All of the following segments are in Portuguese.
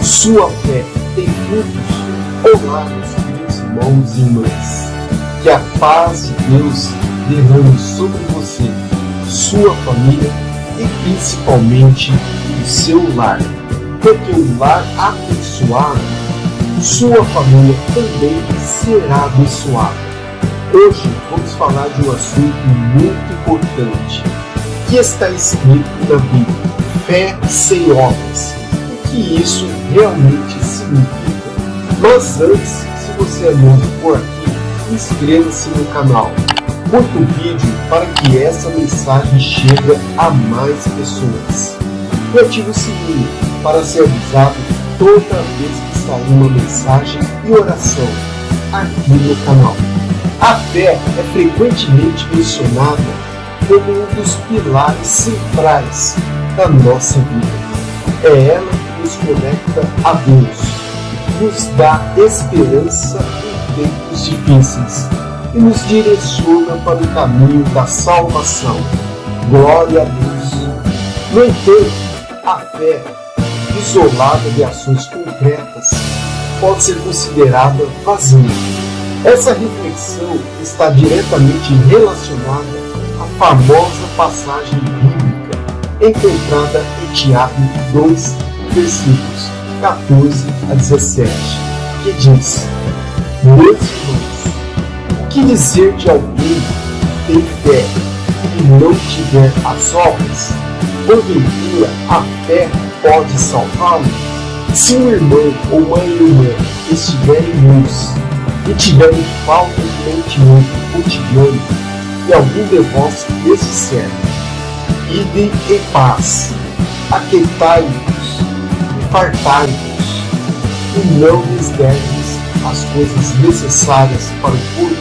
Sua fé tem frutos? Olá, meus queridos irmãos e irmãs. Que a paz de Deus derrame sobre você, sua família e principalmente o seu lar. Porque o lar abençoado, sua família também será abençoada. Hoje vamos falar de um assunto muito importante que está escrito na Bíblia: fé sem obras. O que isso realmente significa? Mas antes, se você é novo por aqui, inscreva-se no canal, curta o vídeo para que essa mensagem chegue a mais pessoas e ative o sininho para ser avisado toda vez que sair uma mensagem e oração aqui no canal. A fé é frequentemente mencionada como um dos pilares centrais da nossa vida. É ela que nos conecta a Deus, nos dá esperança em tempos difíceis e nos direciona para o caminho da salvação. Glória a Deus! No entanto, a fé, isolada de ações concretas, pode ser considerada vazia. Essa reflexão está diretamente relacionada à famosa passagem bíblica encontrada em Tiago 2, versículos 14 a 17, que diz: meus irmãos, o que dizer de alguém que tem fé e não tiver as obras? Porventura a fé pode salvá-lo? Se um irmão ou uma irmã estiverem nus e tiverem falta de mantimento cotidiano, e algum de vós lhes disser: ide em paz, aquietai-vos e fartai-vos, e não lhes derdes as coisas necessárias para o corpo,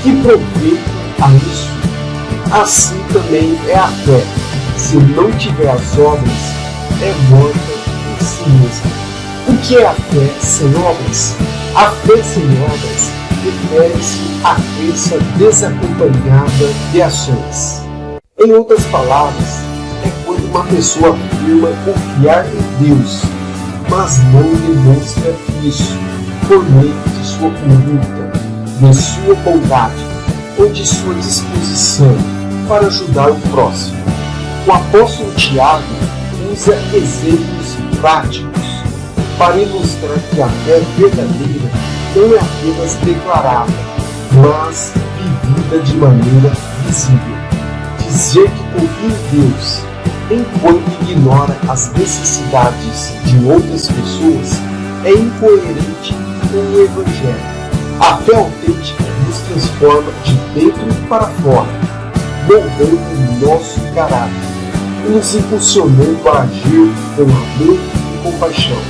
que proveito a isso? Assim também é a fé, se não tiver as obras, é morta em si mesma. O que é a fé sem obras? A fé sem obras refere-se à crença desacompanhada de ações. Em outras palavras, é quando uma pessoa afirma confiar em Deus, mas não demonstra isso por meio de sua conduta, de sua bondade ou de sua disposição para ajudar o próximo. O apóstolo Tiago usa exemplos práticos para ilustrar que a fé verdadeira não é apenas declarada, mas vivida de maneira visível. Dizer que confia em Deus enquanto ignora as necessidades de outras pessoas é incoerente com o Evangelho. A fé autêntica nos transforma de dentro para fora, moldando o nosso caráter e nos impulsionando a agir com amor e compaixão.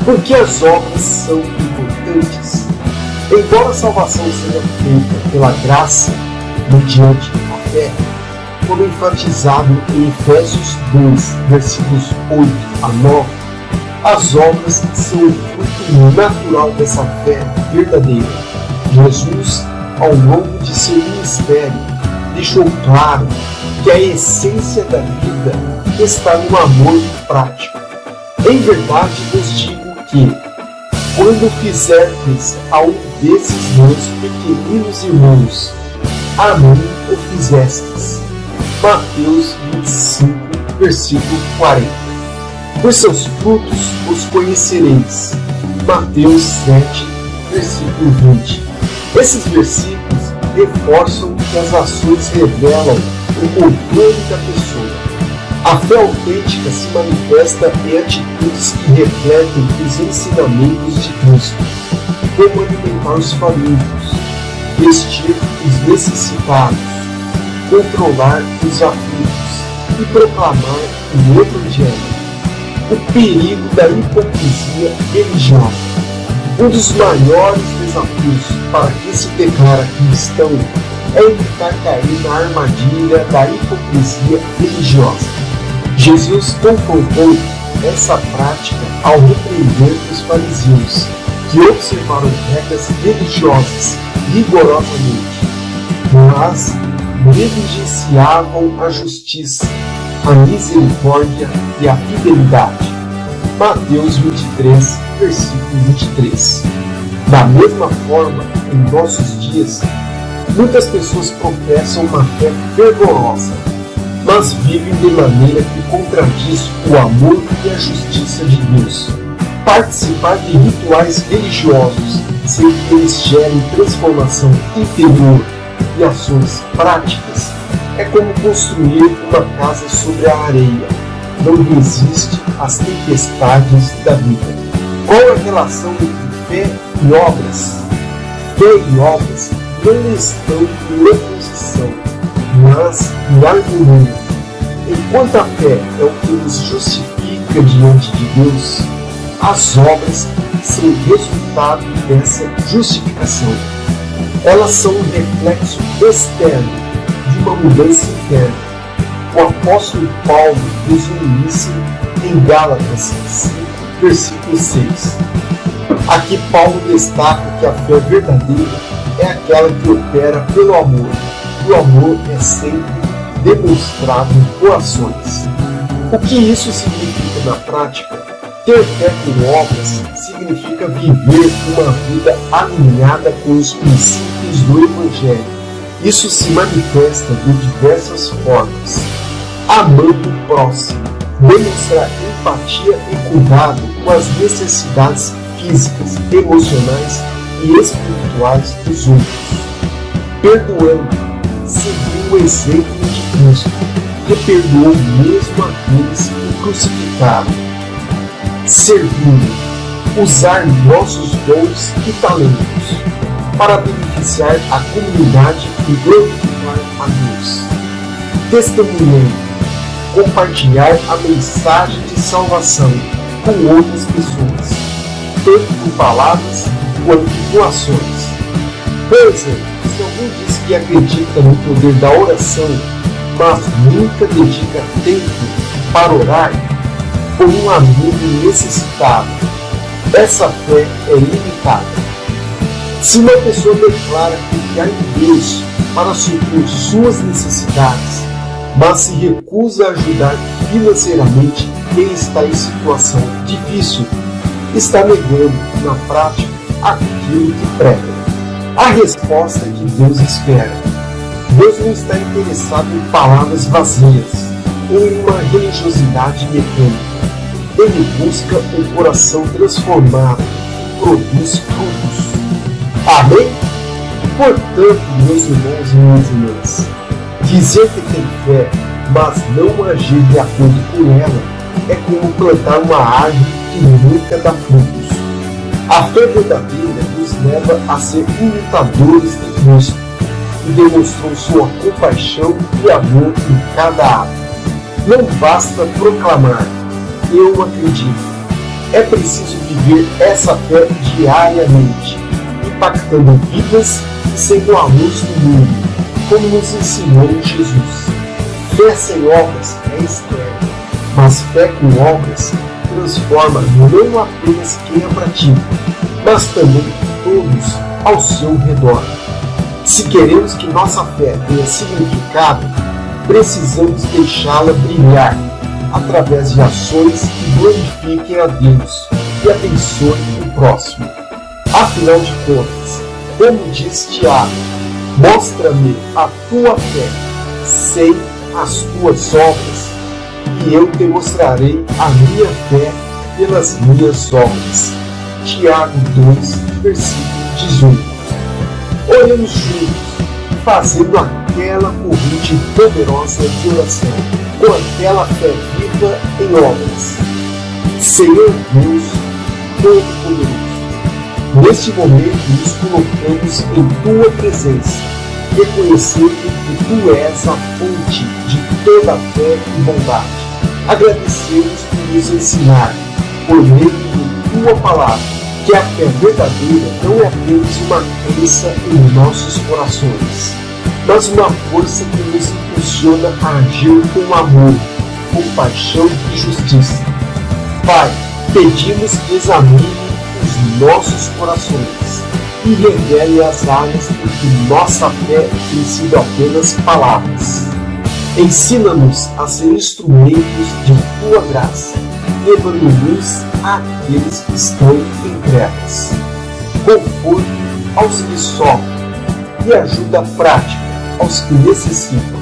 Porque as obras são importantes. Embora a salvação seja feita pela graça mediante a fé, como enfatizado em Efésios 2, versículos 8 a 9, as obras são o fruto natural dessa fé verdadeira. Jesus, ao longo de seu ministério, deixou claro que a essência da vida está no amor prático. Em verdade vos digo que, quando fizerdes a um desses meus pequeninos irmãos, a mim o fizestes. Mateus 25, versículo 40. Por seus frutos os conhecereis. Mateus 7, versículo 20. Esses versículos reforçam que as ações revelam o controle da pessoa. A fé autêntica se manifesta em atitudes que refletem os ensinamentos de Cristo, como alimentar os famintos, vestir os necessitados, controlar os aflitos e proclamar o Evangelho. O perigo da hipocrisia religiosa. Um dos maiores desafios para quem se declara cristão é evitar cair na armadilha da hipocrisia religiosa. Jesus confrontou essa prática ao repreender os fariseus, que observaram regras religiosas rigorosamente, mas negligenciavam a justiça, a misericórdia e a fidelidade. Mateus 23, versículo 23. Da mesma forma, em nossos dias, muitas pessoas professam uma fé fervorosa, mas vivem de maneira que contradiz o amor e a justiça de Deus. Participar de rituais religiosos sem que eles gerem transformação interior e ações práticas é como construir uma casa sobre a areia. Não resiste às tempestades da vida. Qual a relação entre fé e obras? Fé e obras não estão em oposição, mas em harmonia. Enquanto a fé é o que nos justifica diante de Deus, as obras são resultado dessa justificação. Elas são um reflexo externo de uma mudança interna. O apóstolo Paulo resume isso em Gálatas 5, versículo 6. Aqui Paulo destaca que a fé verdadeira é aquela que opera pelo amor. O amor é sempre demonstrado por ações. O que isso significa na prática? Ter fé com obras significa viver uma vida alinhada com os princípios do Evangelho. Isso se manifesta de diversas formas. Amando o próximo, demonstrar empatia e cuidado com as necessidades físicas, emocionais e espirituais dos outros. Perdoando, seguindo o exemplo de Cristo, que perdoou mesmo aqueles que crucificaram. Servindo, usar nossos dons e talentos para beneficiar a comunidade e glorificar a Deus. Testemunhando, compartilhar a mensagem de salvação com outras pessoas, tanto por palavras quanto por ações. Por exemplo, se alguém diz que acredita no poder da oração, mas nunca dedica tempo para orar por um amigo necessitado, essa fé é limitada. Se uma pessoa declara confiar em Deus para suprir suas necessidades, mas se recusa a ajudar financeiramente quem está em situação difícil, está negando, na prática, aquilo que prega. A resposta que Deus espera. Deus não está interessado em palavras vazias ou em uma religiosidade mecânica. Ele busca um coração transformado que produz frutos. Amém? Portanto, meus irmãos e minhas irmãs, dizer que tem fé, mas não agir de acordo com ela, é como plantar uma árvore que nunca dá frutos. A fé verdadeira nos leva a ser imitadores de Cristo, que demonstrou sua compaixão e amor em cada ato. Não basta proclamar, eu acredito. É preciso viver essa fé diariamente, impactando vidas e sendo a luz do mundo, como nos ensinou Jesus. Fé sem obras é externa, mas fé com obras transforma não apenas quem a pratica, mas também todos ao seu redor. Se queremos que nossa fé tenha significado, precisamos deixá-la brilhar através de ações que glorifiquem a Deus e abençoem o próximo. Afinal de contas, como diz Tiago, mostra-me a tua fé sem as tuas obras, e eu te mostrarei a minha fé pelas minhas obras. Tiago 2, versículo 18. Oremos juntos, fazendo aquela corrente poderosa de oração, com aquela fé viva em obras. Senhor Deus Todo-Poderoso, neste momento nos colocamos em Tua presença, reconhecendo que Tu és a fonte de toda a fé e bondade. Agradecemos por nos ensinar, por meio de Tua palavra, que a fé verdadeira não é apenas uma crença em nossos corações, mas uma força que nos impulsiona a agir com amor, compaixão e justiça. Pai, pedimos que examine os nossos corações e revele as áreas em que nossa fé tem sido apenas palavras. Ensina-nos a ser instrumentos de Tua graça, levando luz àqueles que estão em trevas, conforto aos que sofrem e ajuda prática aos que necessitam.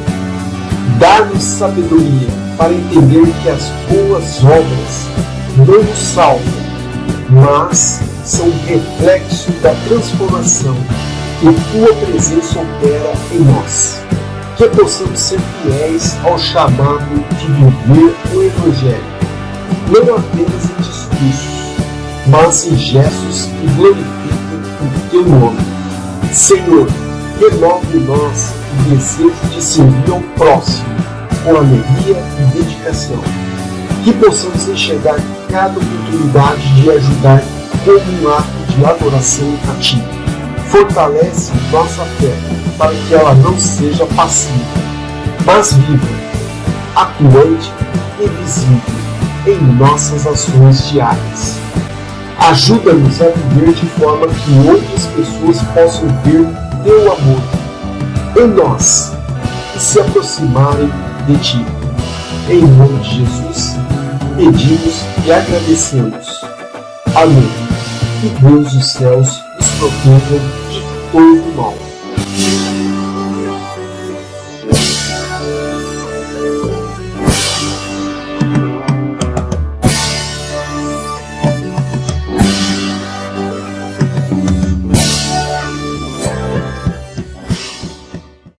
Dá-nos sabedoria para entender que as boas obras não nos salvam, mas são reflexo da transformação que Tua presença opera em nós. Que possamos ser fiéis ao chamado de viver o Evangelho, não apenas em discursos, mas em gestos que glorifiquem o Teu nome. Senhor, renova em nós o desejo de servir ao próximo com alegria e dedicação. Que possamos enxergar cada oportunidade de ajudar como um ato de adoração a Ti. Fortalece nossa fé para que ela não seja passiva, mas viva, atuante e visível em nossas ações diárias. Ajuda-nos a viver de forma que outras pessoas possam ver Teu amor em nós e se aproximarem de Ti. Em nome de Jesus, pedimos e agradecemos. Amém. Que Deus dos céus nos proteja de todo mal.